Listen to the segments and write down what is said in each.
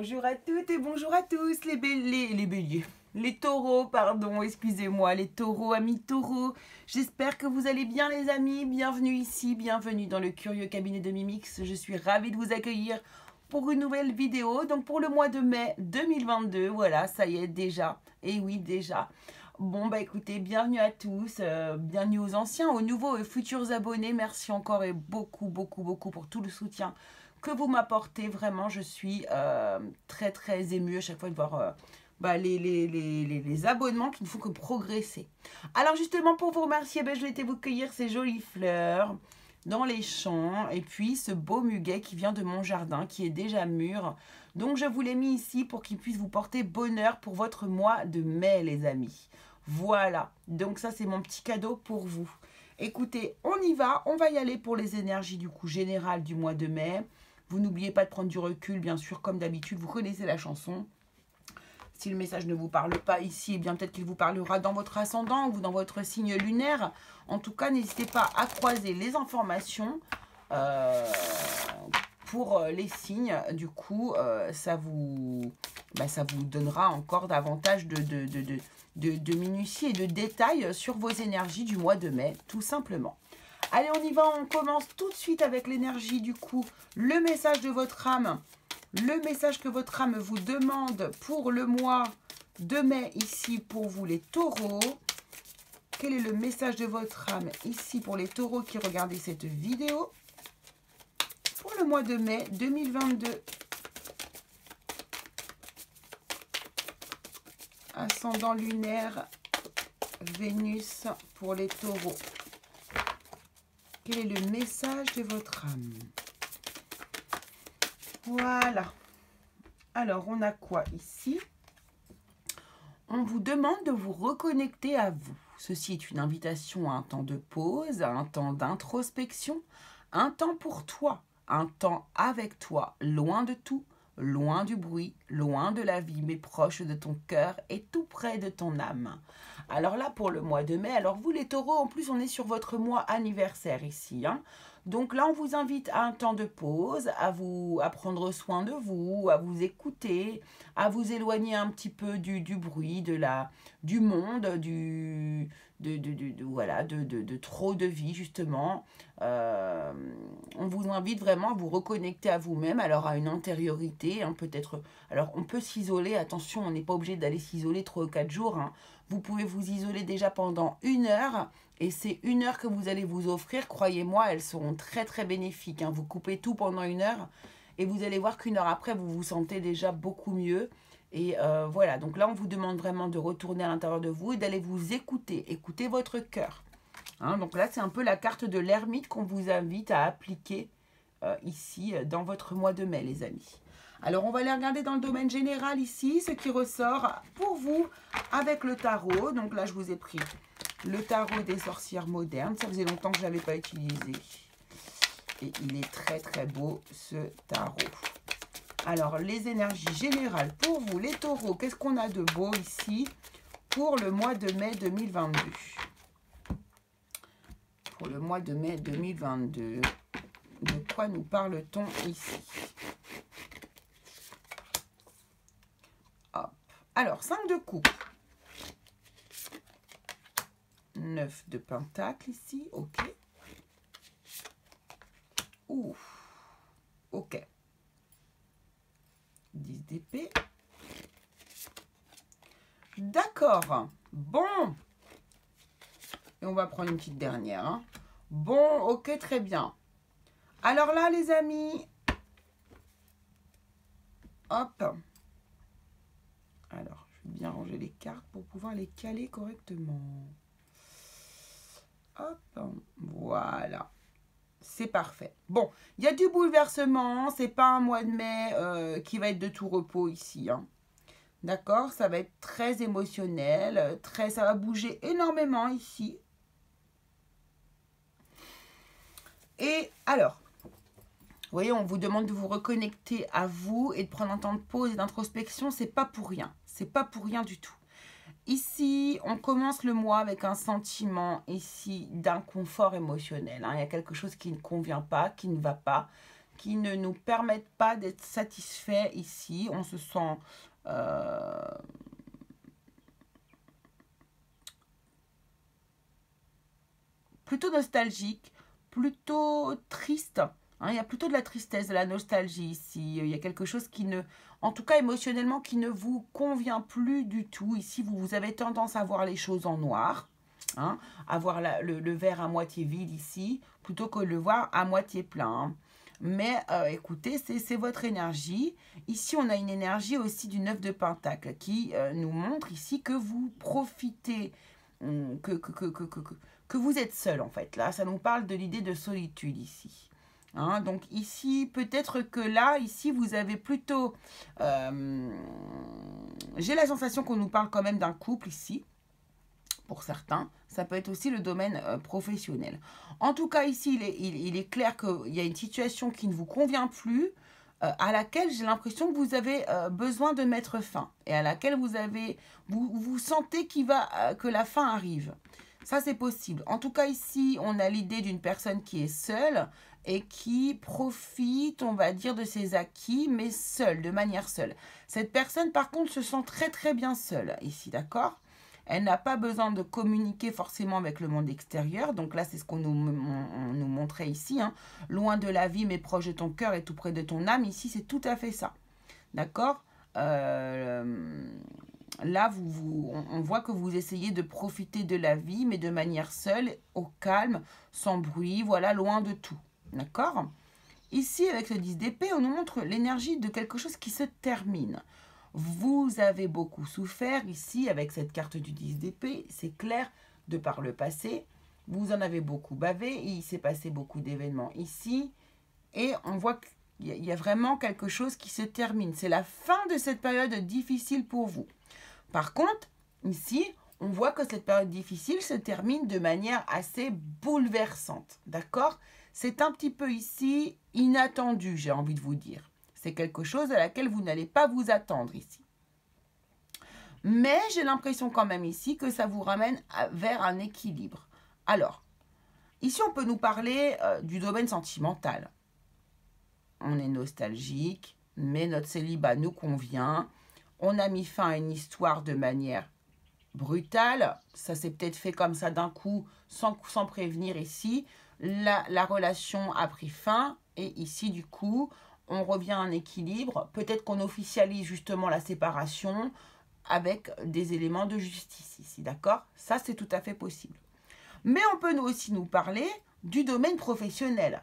Bonjour à toutes et bonjour à tous les béliers, les taureaux, pardon, excusez-moi, les taureaux, amis taureaux. J'espère que vous allez bien les amis, bienvenue ici, bienvenue dans le curieux cabinet de Mimix. Je suis ravie de vous accueillir pour une nouvelle vidéo, donc pour le mois de mai 2022, voilà, ça y est déjà, et oui déjà. Bon bah écoutez, bienvenue à tous, bienvenue aux anciens, aux nouveaux et futurs abonnés, merci encore et beaucoup pour tout le soutien que vous m'apportez. Vraiment, je suis très émue à chaque fois de voir les abonnements qui ne font que progresser. Alors justement, pour vous remercier, je vais vous cueillir ces jolies fleurs dans les champs et puis ce beau muguet qui vient de mon jardin qui est déjà mûr. Donc je vous l'ai mis ici pour qu'il puisse vous porter bonheur pour votre mois de mai les amis. Voilà, donc ça c'est mon petit cadeau pour vous. Écoutez, on y va, on va y aller pour les énergies du coup générales du mois de mai. Vous n'oubliez pas de prendre du recul, bien sûr, comme d'habitude, vous connaissez la chanson. Si le message ne vous parle pas ici, eh bien peut-être qu'il vous parlera dans votre ascendant ou dans votre signe lunaire. En tout cas, n'hésitez pas à croiser les informations pour les signes. Du coup, ça vous donnera encore davantage de minutie et de détails sur vos énergies du mois de mai, tout simplement. Allez, on y va, on commence tout de suite avec l'énergie du coup, le message de votre âme, le message que votre âme vous demande pour le mois de mai ici pour vous les taureaux. Quel est le message de votre âme ici pour les taureaux qui regardent cette vidéo pour le mois de mai 2022? Ascendant lunaire, Vénus pour les taureaux. Quel est le message de votre âme? Voilà. Alors, on a quoi ici? On vous demande de vous reconnecter à vous. Ceci est une invitation à un temps de pause, à un temps d'introspection, un temps pour toi, un temps avec toi, loin de tout, loin du bruit, loin de la vie, mais proche de ton cœur et tout près de ton âme. Alors là, pour le mois de mai, alors vous les taureaux, en plus, on est sur votre mois anniversaire ici, hein. Donc là, on vous invite à un temps de pause, à prendre soin de vous, à vous écouter, à vous éloigner un petit peu du bruit, du monde, de trop de vie, justement. On vous invite vraiment à vous reconnecter à vous-même, alors à une antériorité, hein, peut-être. Alors, on peut s'isoler, attention, on n'est pas obligé d'aller s'isoler 3 ou 4 jours, hein. Vous pouvez vous isoler déjà pendant 1 heure, et ces 1 heure que vous allez vous offrir, croyez-moi, elles seront très bénéfiques, hein. Vous coupez tout pendant 1 heure, et vous allez voir qu'1 heure après, vous vous sentez déjà beaucoup mieux. Et voilà, donc là, on vous demande vraiment de retourner à l'intérieur de vous et d'aller vous écouter, écouter votre cœur. Hein, donc là, c'est un peu la carte de l'ermite qu'on vous invite à appliquer ici dans votre mois de mai, les amis. Alors, on va aller regarder dans le domaine général ici, ce qui ressort pour vous avec le tarot. Donc là, je vous ai pris le tarot des sorcières modernes. Ça faisait longtemps que je ne l'avais pas utilisé. Et il est très beau, ce tarot. Alors, les énergies générales pour vous, les taureaux, qu'est-ce qu'on a de beau ici pour le mois de mai 2022? Pour le mois de mai 2022, de quoi nous parle-t-on ici? Hop. Alors, 5 de coupe. 9 de pentacle ici, ok. Ouf, ok. 10 d'épée. D'accord. Bon. Et on va prendre une petite dernière. Hein. Bon, ok, très bien. Alors là, les amis. Hop. Alors, je vais bien ranger les cartes pour pouvoir les caler correctement. Hop. Voilà. C'est parfait. Bon, il y a du bouleversement. C'est pas un mois de mai qui va être de tout repos ici. Hein. D'accord? Ça va être très émotionnel. Ça va bouger énormément ici. Et alors, vous voyez, on vous demande de vous reconnecter à vous et de prendre un temps de pause et d'introspection. C'est pas pour rien. C'est pas pour rien du tout. Ici, on commence le mois avec un sentiment ici d'inconfort émotionnel. Hein. Il y a quelque chose qui ne convient pas, qui ne va pas, qui ne nous permettent pas d'être satisfaits ici. On se sent plutôt nostalgique, plutôt triste. Hein, il y a plutôt de la tristesse, de la nostalgie ici. Il y a quelque chose qui ne, en tout cas émotionnellement, qui ne vous convient plus du tout. Ici, vous avez tendance à voir les choses en noir. Hein, à voir le verre à moitié vide ici, plutôt que de le voir à moitié plein. Hein. Mais écoutez, c'est votre énergie. Ici, on a une énergie aussi du 9 de Pentacle qui nous montre ici que vous profitez, que vous êtes seul en fait. Là, ça nous parle de l'idée de solitude ici. Hein, donc ici, peut-être que là, ici, vous avez plutôt... j'ai la sensation qu'on nous parle quand même d'un couple ici. Pour certains, ça peut être aussi le domaine professionnel. En tout cas, ici, il est clair qu'il y a une situation qui ne vous convient plus, à laquelle j'ai l'impression que vous avez besoin de mettre fin et à laquelle vous sentez que la fin arrive. Ça, c'est possible. En tout cas, ici, on a l'idée d'une personne qui est seule et qui profite, on va dire, de ses acquis, mais seule, de manière seule. Cette personne, par contre, se sent très, très bien seule ici, d'accord ? Elle n'a pas besoin de communiquer forcément avec le monde extérieur. Donc là, c'est ce qu'on nous montrait ici. Hein. Loin de la vie, mais proche de ton cœur et tout près de ton âme. Ici, c'est tout à fait ça. D'accord ? Là, on voit que vous essayez de profiter de la vie, mais de manière seule, au calme, sans bruit, voilà, loin de tout. D'accord ? Ici, avec le 10 d'épée, on nous montre l'énergie de quelque chose qui se termine. Vous avez beaucoup souffert ici avec cette carte du 10 d'épée, c'est clair, de par le passé. Vous en avez beaucoup bavé et il s'est passé beaucoup d'événements ici. Et on voit qu'il y a vraiment quelque chose qui se termine. C'est la fin de cette période difficile pour vous. Par contre, ici, on voit que cette période difficile se termine de manière assez bouleversante. D'accord ? C'est un petit peu ici inattendu, j'ai envie de vous dire. C'est quelque chose à laquelle vous n'allez pas vous attendre ici. Mais j'ai l'impression quand même ici que ça vous ramène vers un équilibre. Alors, ici on peut nous parler du domaine sentimental. On est nostalgique, mais notre célibat nous convient. On a mis fin à une histoire de manière brutale. Ça s'est peut-être fait comme ça d'un coup, sans prévenir ici. La relation a pris fin et ici du coup... on revient à un équilibre. Peut-être qu'on officialise justement la séparation avec des éléments de justice ici, d'accord ? Ça, c'est tout à fait possible. Mais on peut aussi nous parler du domaine professionnel.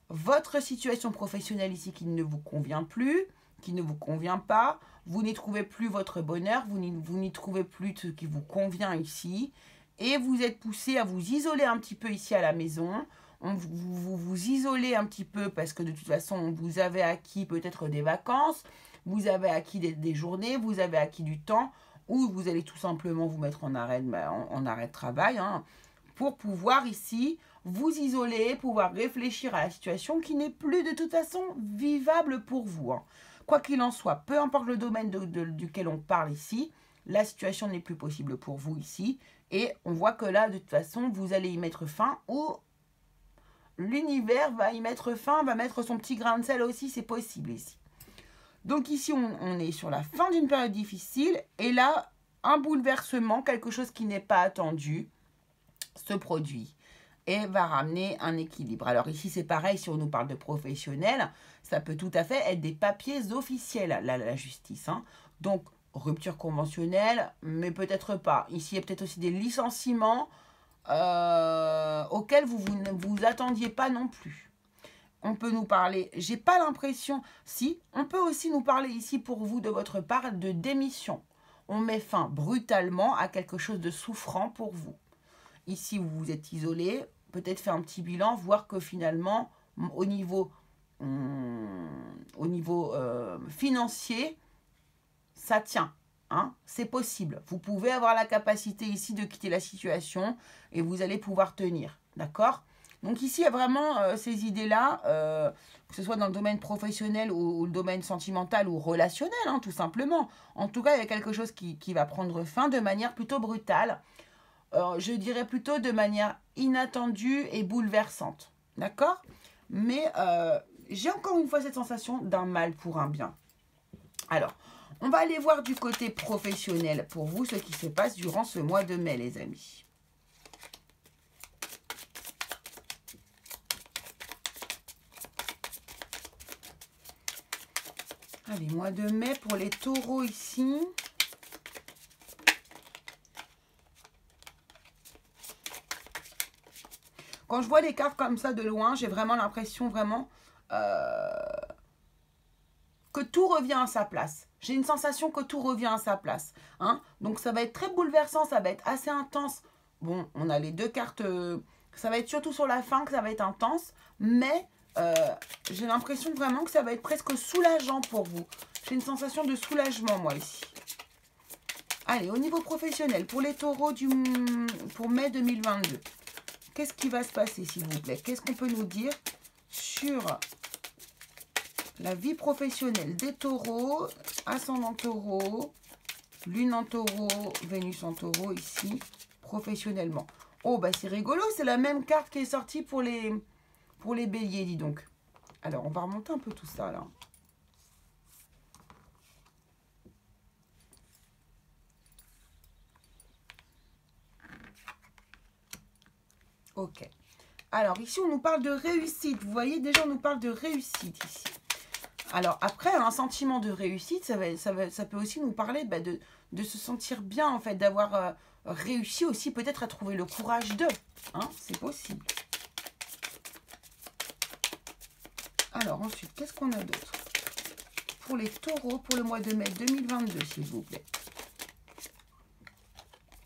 Votre situation professionnelle ici qui ne vous convient plus, qui ne vous convient pas, vous n'y trouvez plus votre bonheur, vous n'y trouvez plus ce qui vous convient ici, et vous êtes poussé à vous isoler un petit peu ici à la maison. Vous isolez un petit peu parce que de toute façon, vous avez acquis peut-être des vacances, vous avez acquis des journées, vous avez acquis du temps, ou vous allez tout simplement vous mettre en arrêt de travail, hein, pour pouvoir ici vous isoler, pouvoir réfléchir à la situation qui n'est plus de toute façon vivable pour vous. Hein. Quoi qu'il en soit, peu importe le domaine duquel on parle ici, la situation n'est plus possible pour vous ici, et on voit que là, de toute façon, vous allez y mettre fin, ou l'univers va y mettre fin, va mettre son petit grain de sel aussi, c'est possible ici. Donc ici, on est sur la fin d'une période difficile, et là, un bouleversement, quelque chose qui n'est pas attendu, se produit et va ramener un équilibre. Alors ici, c'est pareil, si on nous parle de professionnels, ça peut tout à fait être des papiers officiels, la justice. Hein. Donc, rupture conventionnelle, mais peut-être pas. Ici, il y a peut-être aussi des licenciements auxquels vous ne vous attendiez pas non plus. On peut nous parler, j'ai pas l'impression, si, on peut aussi nous parler ici pour vous, de votre part, de démission. On met fin brutalement à quelque chose de souffrant pour vous. Ici, vous vous êtes isolé, peut-être faire un petit bilan, voir que finalement, au niveau financier, ça tient. Hein, c'est possible. Vous pouvez avoir la capacité ici de quitter la situation et vous allez pouvoir tenir. D'accord ? Donc ici, il y a vraiment ces idées-là, que ce soit dans le domaine professionnel ou le domaine sentimental ou relationnel, hein, tout simplement. En tout cas, il y a quelque chose qui va prendre fin de manière plutôt brutale. Je dirais plutôt de manière inattendue et bouleversante. D'accord ? Mais j'ai encore une fois cette sensation d'un mal pour un bien. Alors, on va aller voir du côté professionnel pour vous, ce qui se passe durant ce mois de mai, les amis. Allez, mois de mai pour les taureaux ici. Quand je vois les cartes comme ça de loin, j'ai vraiment l'impression que tout revient à sa place. J'ai une sensation que tout revient à sa place. Hein. Donc ça va être très bouleversant, ça va être assez intense. Bon, on a les deux cartes, ça va être surtout sur la fin que ça va être intense. Mais j'ai l'impression vraiment que ça va être presque soulageant pour vous. J'ai une sensation de soulagement, moi, ici. Allez, au niveau professionnel, pour les taureaux pour mai 2022. Qu'est-ce qui va se passer, s'il vous plaît? Qu'est-ce qu'on peut nous dire sur la vie professionnelle des taureaux, ascendant taureau, lune en taureau, Vénus en taureau, ici, professionnellement? Oh, bah c'est rigolo, c'est la même carte qui est sortie pour les béliers, dis donc. Alors, on va remonter un peu tout ça, là. Ok. Alors, ici, on nous parle de réussite. Vous voyez, déjà, on nous parle de réussite ici. Alors, après, un sentiment de réussite, ça peut aussi nous parler de se sentir bien, en fait, d'avoir réussi aussi peut-être à trouver le courage d'eux. Hein, c'est possible. Alors, ensuite, qu'est-ce qu'on a d'autre? Pour les taureaux, pour le mois de mai 2022, s'il vous plaît.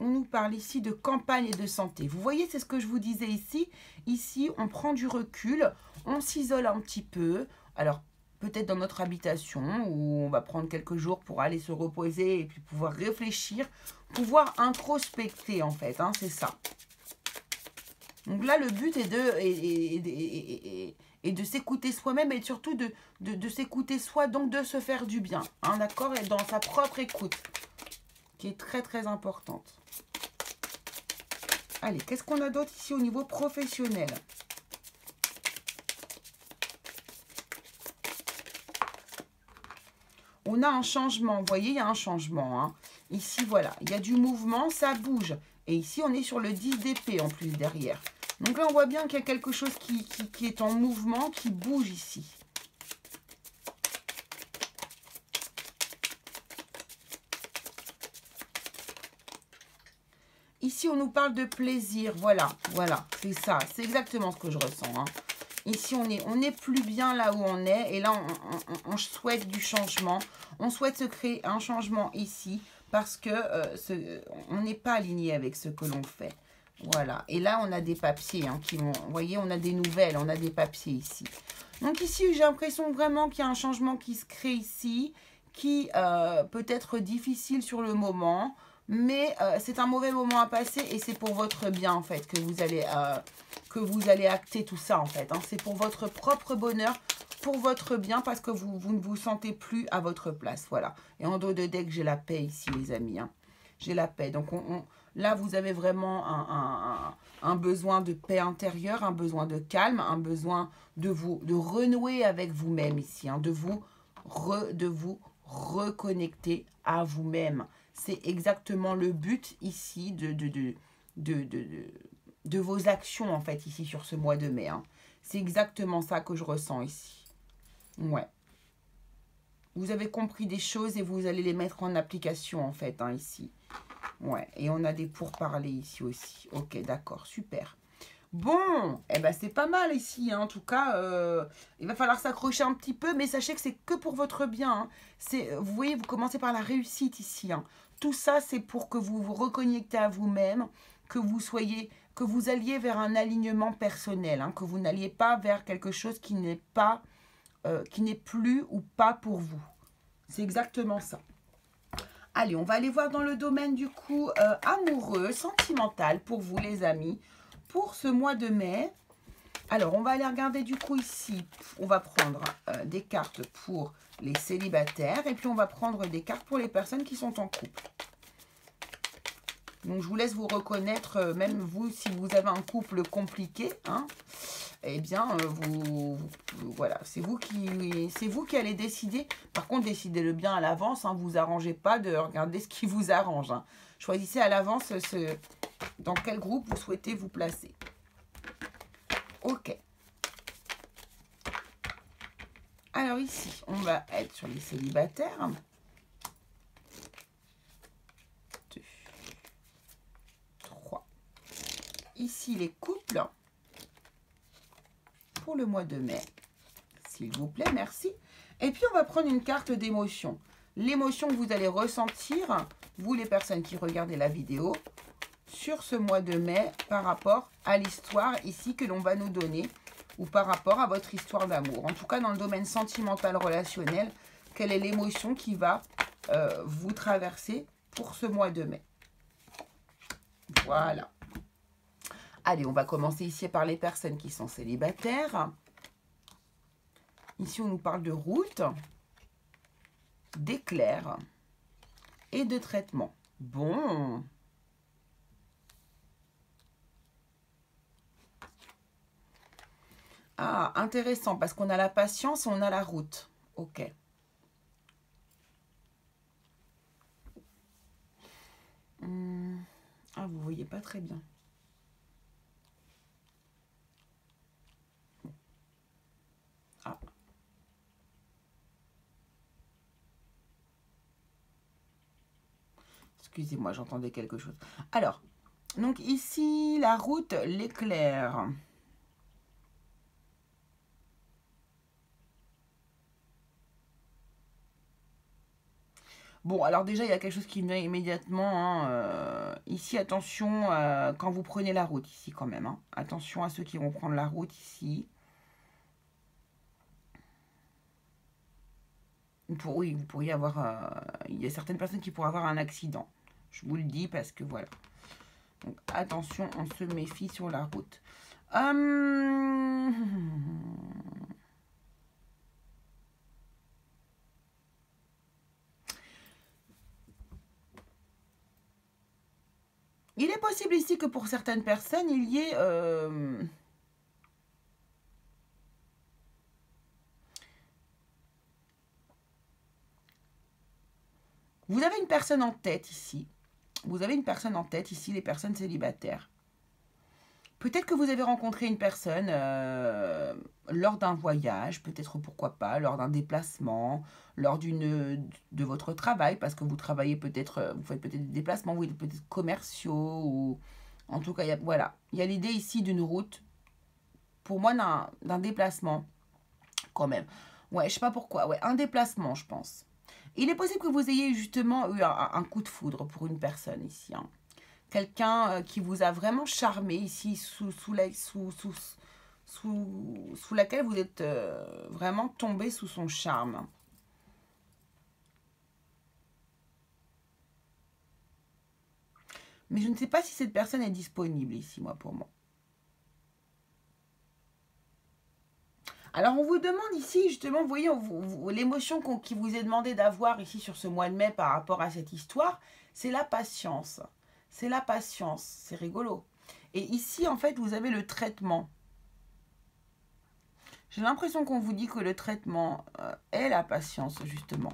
On nous parle ici de campagne et de santé. Vous voyez, c'est ce que je vous disais ici. Ici, on prend du recul, on s'isole un petit peu. Alors, peut-être dans notre habitation, où on va prendre quelques jours pour aller se reposer et puis pouvoir réfléchir, pouvoir introspecter, en fait. Hein, c'est ça. Donc là, le but est de s'écouter soi-même et surtout de s'écouter soi, donc de se faire du bien. Hein, d'accord? Et dans sa propre écoute, qui est très, très importante. Allez, qu'est-ce qu'on a d'autre ici au niveau professionnel? On a un changement. Vous voyez, il y a un changement. Hein. Ici, voilà, il y a du mouvement, ça bouge. Et ici, on est sur le 10 d'épée en plus derrière. Donc là, on voit bien qu'il y a quelque chose qui est en mouvement, qui bouge ici. Ici, on nous parle de plaisir. Voilà, c'est ça. C'est exactement ce que je ressens. Hein. Ici, on est plus bien là où on est. Et là, on souhaite du changement. On souhaite se créer un changement ici parce que on n'est pas aligné avec ce que l'on fait. Voilà. Et là, on a des papiers hein, qui vont... Vous voyez, on a des nouvelles, on a des papiers ici. Donc ici, j'ai l'impression vraiment qu'il y a un changement qui se crée ici, qui peut être difficile sur le moment. Mais c'est un mauvais moment à passer et c'est pour votre bien en fait que vous allez acter tout ça en fait. Hein. C'est pour votre propre bonheur, pour votre bien parce que vous ne vous sentez plus à votre place. Voilà. Et en dos de deck, j'ai la paix ici les amis. Hein. J'ai la paix. Donc là, vous avez vraiment un besoin de paix intérieure, un besoin de calme, un besoin de renouer avec vous-même ici. Hein. De vous reconnecter à vous-même. C'est exactement le but ici de vos actions, en fait, ici, sur ce mois de mai. Hein. C'est exactement ça que je ressens ici. Ouais. Vous avez compris des choses et vous allez les mettre en application, en fait, hein, ici. Ouais. Et on a des pourparlers ici aussi. Ok, d'accord, super. Bon, eh ben c'est pas mal ici, hein. En tout cas, il va falloir s'accrocher un petit peu, mais sachez que c'est que pour votre bien. Hein. Vous voyez, vous commencez par la réussite ici. Hein. Tout ça, c'est pour que vous vous reconnectez à vous-même, que vous alliez vers un alignement personnel, hein, que vous n'alliez pas vers quelque chose qui n'est plus ou pas pour vous. C'est exactement ça. Allez, on va aller voir dans le domaine du coup amoureux, sentimental pour vous les amis. Pour ce mois de mai, alors on va aller regarder du coup ici, on va prendre des cartes pour les célibataires et puis on va prendre des cartes pour les personnes qui sont en couple. Donc je vous laisse vous reconnaître, même vous si vous avez un couple compliqué. Hein. eh bien, voilà, c'est vous qui allez décider. Par contre, décidez-le bien à l'avance. Hein, vous arrangez pas de regarder ce qui vous arrange. Hein. Choisissez à l'avance dans quel groupe vous souhaitez vous placer. Ok. Alors ici, on va être sur les célibataires. 2, 3. Ici, les couples. Pour le mois de mai. S'il vous plaît, merci. Et puis, on va prendre une carte d'émotion. L'émotion que vous allez ressentir, vous les personnes qui regardez la vidéo, sur ce mois de mai par rapport à l'histoire ici que l'on va nous donner ou par rapport à votre histoire d'amour. En tout cas, dans le domaine sentimental relationnel, quelle est l'émotion qui va vous traverser pour ce mois de mai. Voilà. Allez, on va commencer ici par les personnes qui sont célibataires. Ici, on nous parle de route, d'éclair et de traitement. Bon. Ah, intéressant, parce qu'on a la patience, on a la route. Ok. Ah, vous voyez pas très bien. Ah. Excusez-moi, j'entendais quelque chose. Alors, donc ici, la route, l'éclair. Bon, alors déjà, il y a quelque chose qui vient immédiatement. Hein, ici, attention quand vous prenez la route, ici quand même. Hein. Attention à ceux qui vont prendre la route ici. Oui, vous pourriez avoir... il y a certaines personnes qui pourraient avoir un accident. Je vous le dis parce que voilà. Donc, attention, on se méfie sur la route. Il est possible ici que pour certaines personnes, il y ait... Vous avez une personne en tête ici. Vous avez une personne en tête ici, les personnes célibataires. Peut-être que vous avez rencontré une personne lors d'un voyage, peut-être pourquoi pas, lors d'un déplacement, lors de votre travail, parce que vous travaillez peut-être, vous faites peut-être des déplacements, vous êtes peut-être commerciaux, ou en tout cas, voilà. Il y a l'idée ici d'une route, pour moi, d'un déplacement, quand même. Ouais, je sais pas pourquoi, ouais, un déplacement, je pense. Il est possible que vous ayez justement eu un coup de foudre pour une personne ici, hein. Quelqu'un qui vous a vraiment charmé ici, sous laquelle vous êtes vraiment tombé sous son charme. Mais je ne sais pas si cette personne est disponible ici, moi, pour moi. Alors, on vous demande ici, justement, vous voyez, l'émotion qui vous est demandé d'avoir ici sur ce mois de mai par rapport à cette histoire, c'est la patience. C'est la patience, c'est rigolo. Et ici, en fait, vous avez le traitement. J'ai l'impression qu'on vous dit que le traitement est la patience, justement.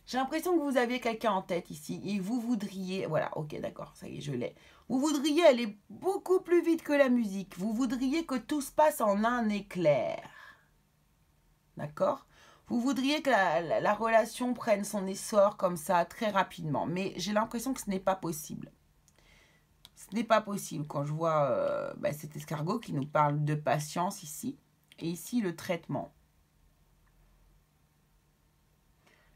J'ai l'impression que vous aviez quelqu'un en tête ici et vous voudriez... Voilà, ok, d'accord, ça y est, je l'ai. Vous voudriez aller beaucoup plus vite que la musique. Vous voudriez que tout se passe en un éclair. D'accord ? Vous voudriez que la relation prenne son essor comme ça, très rapidement. Mais j'ai l'impression que ce n'est pas possible. Ce n'est pas possible quand je vois cet escargot qui nous parle de patience ici. Et ici, le traitement.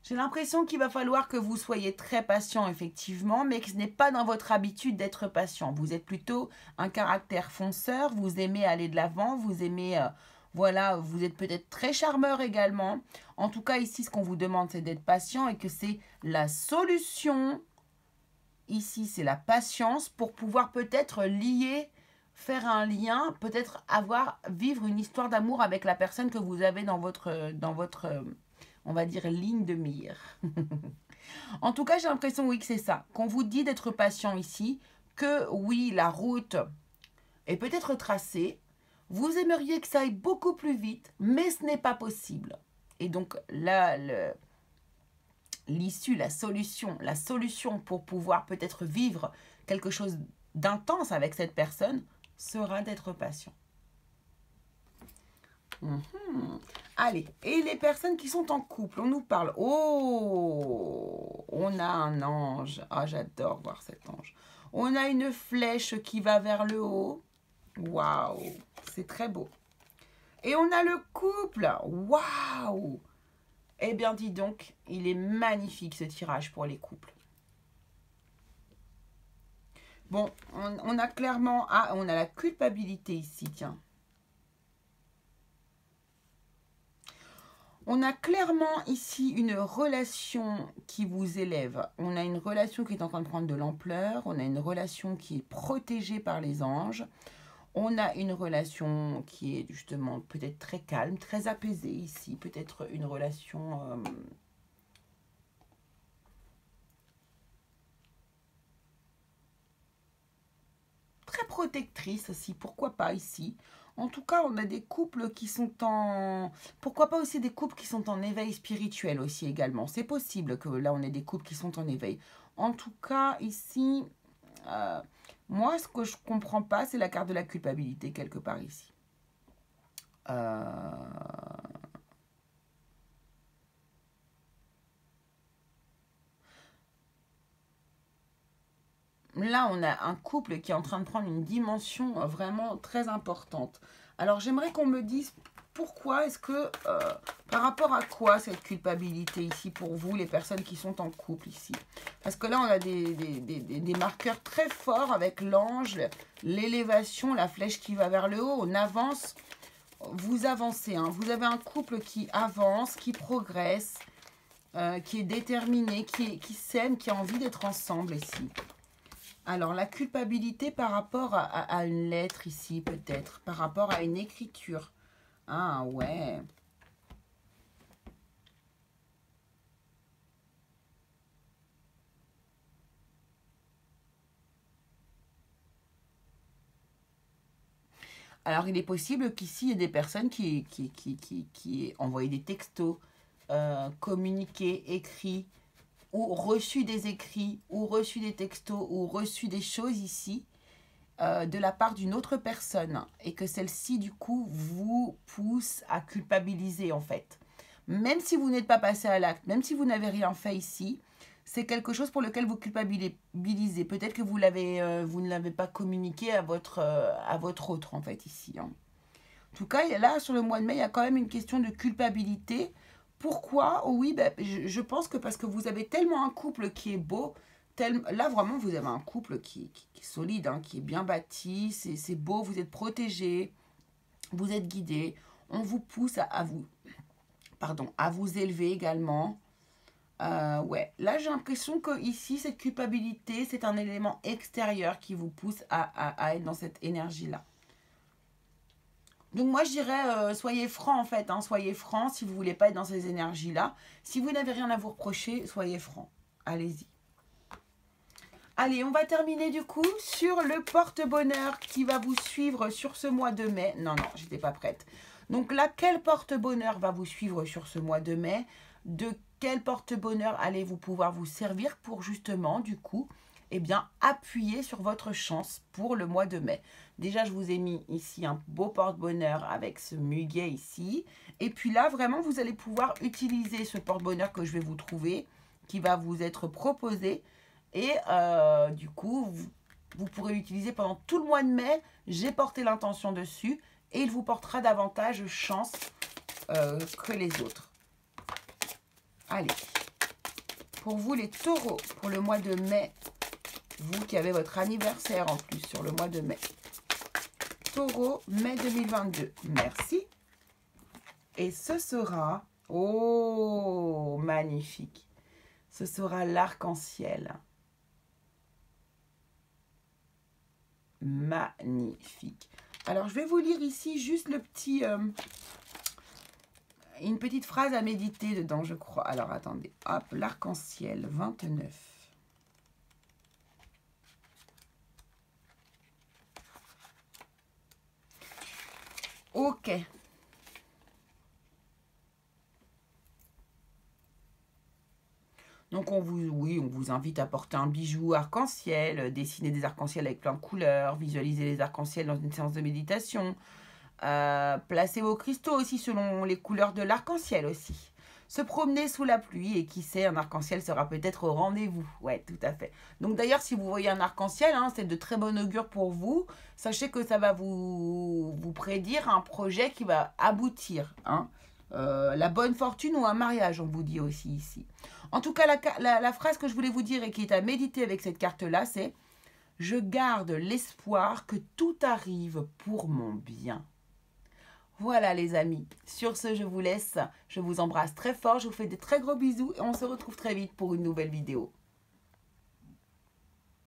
J'ai l'impression qu'il va falloir que vous soyez très patient, effectivement, mais que ce n'est pas dans votre habitude d'être patient. Vous êtes plutôt un caractère fonceur, vous aimez aller de l'avant, vous aimez... voilà, vous êtes peut-être très charmeur également. En tout cas, ici, ce qu'on vous demande, c'est d'être patient et que c'est la solution. Ici, c'est la patience pour pouvoir peut-être lier, faire un lien, peut-être vivre une histoire d'amour avec la personne que vous avez dans votre on va dire, ligne de mire. En tout cas, j'ai l'impression, oui, que c'est ça. Qu'on vous dit d'être patient ici, que oui, la route est peut-être tracée, Vous aimeriez que ça aille beaucoup plus vite, mais ce n'est pas possible. Et donc là, l'issue, la solution pour pouvoir peut-être vivre quelque chose d'intense avec cette personne sera d'être patient. Allez, et les personnes qui sont en couple, on nous parle. Oh, on a un ange. Ah, j'adore voir cet ange. On a une flèche qui va vers le haut. Waouh, c'est très beau. Et on a le couple. Waouh. Eh bien, dis donc, il est magnifique ce tirage pour les couples. Bon, on a clairement... Ah, on a la culpabilité ici, tiens. On a clairement ici une relation qui vous élève. On a une relation qui est en train de prendre de l'ampleur. On a une relation qui est protégée par les anges. On a une relation qui est justement peut-être très calme, très apaisée ici. Peut-être une relation... très protectrice aussi, pourquoi pas ici. En tout cas, on a des couples qui sont en... Pourquoi pas aussi des couples qui sont en éveil spirituel aussi également. C'est possible que là, on ait des couples qui sont en éveil. En tout cas, ici, moi, ce que je comprends pas, c'est la carte de la culpabilité quelque part ici. Là, on a un couple qui est en train de prendre une dimension vraiment très importante. Alors, j'aimerais qu'on me dise pourquoi est-ce que, par rapport à quoi cette culpabilité ici pour vous, les personnes qui sont en couple ici. Parce que là, on a des marqueurs très forts avec l'ange, l'élévation, la flèche qui va vers le haut. On avance, vous avancez. Hein. Vous avez un couple qui avance, qui progresse, qui est déterminé, qui s'aime, qui a envie d'être ensemble ici. Alors, la culpabilité par rapport à une lettre ici, peut-être. Par rapport à une écriture. Ah, ouais. Alors, il est possible qu'ici, il y ait des personnes qui envoient des textos, communiqué, écrit, ou reçu des écrits, ou reçu des textos, ou reçu des choses ici, de la part d'une autre personne. Et que celle-ci, du coup, vous pousse à culpabiliser, en fait. Même si vous n'êtes pas passé à l'acte, même si vous n'avez rien fait ici, c'est quelque chose pour lequel vous culpabilisez. Peut-être que vous ne l'avez pas communiqué à votre autre, en fait, ici. Hein. En tout cas, là, sur le mois de mai, il y a quand même une question de culpabilité. Pourquoi? Oui, ben, je pense que parce que vous avez tellement un couple qui est beau. Là, vraiment, vous avez un couple qui est solide, hein, qui est bien bâti. C'est beau, vous êtes protégés, vous êtes guidés. On vous pousse à vous élever également. Ouais, là j'ai l'impression que ici cette culpabilité, c'est un élément extérieur qui vous pousse à être dans cette énergie-là. Donc moi je dirais, soyez franc en fait, hein, soyez franc si vous voulez pas être dans ces énergies-là. Si vous n'avez rien à vous reprocher, soyez franc. Allez-y. Allez, on va terminer du coup sur le porte-bonheur qui va vous suivre sur ce mois de mai. Non, j'étais pas prête. Donc là, quel porte-bonheur va vous suivre sur ce mois de mai? De quel porte-bonheur allez-vous pouvoir vous servir pour justement, du coup, eh bien, appuyer sur votre chance pour le mois de mai? Déjà, je vous ai mis ici un beau porte-bonheur avec ce muguet ici. Et puis là, vraiment, vous allez pouvoir utiliser ce porte-bonheur que je vais vous trouver, qui va vous être proposé. Et du coup, vous pourrez l'utiliser pendant tout le mois de mai. J'ai porté l'intention dessus et il vous portera davantage chance que les autres. Allez, pour vous les taureaux, pour le mois de mai, vous qui avez votre anniversaire en plus sur le mois de mai. Taureau, mai 2022, merci. Et ce sera, oh, magnifique, ce sera l'arc-en-ciel. Magnifique. Alors, je vais vous lire ici juste le petit... une petite phrase à méditer dedans, je crois. Alors, attendez. Hop, l'arc-en-ciel, 29. Ok. Donc, on vous invite à porter un bijou arc-en-ciel, dessiner des arcs-en-ciel avec plein de couleurs, visualiser les arcs-en-ciel dans une séance de méditation. Placez vos cristaux aussi selon les couleurs de l'arc-en-ciel aussi. Se promener sous la pluie et qui sait, un arc-en-ciel sera peut-être au rendez-vous. Ouais, tout à fait. Donc d'ailleurs, si vous voyez un arc-en-ciel, hein, c'est de très bon augure pour vous. Sachez que ça va vous prédire un projet qui va aboutir. Hein. La bonne fortune ou un mariage, on vous dit aussi ici. En tout cas, la phrase que je voulais vous dire et qui est à méditer avec cette carte-là, c'est « Je garde l'espoir que tout arrive pour mon bien ». Voilà les amis, sur ce je vous laisse, je vous embrasse très fort, je vous fais des très gros bisous et on se retrouve très vite pour une nouvelle vidéo.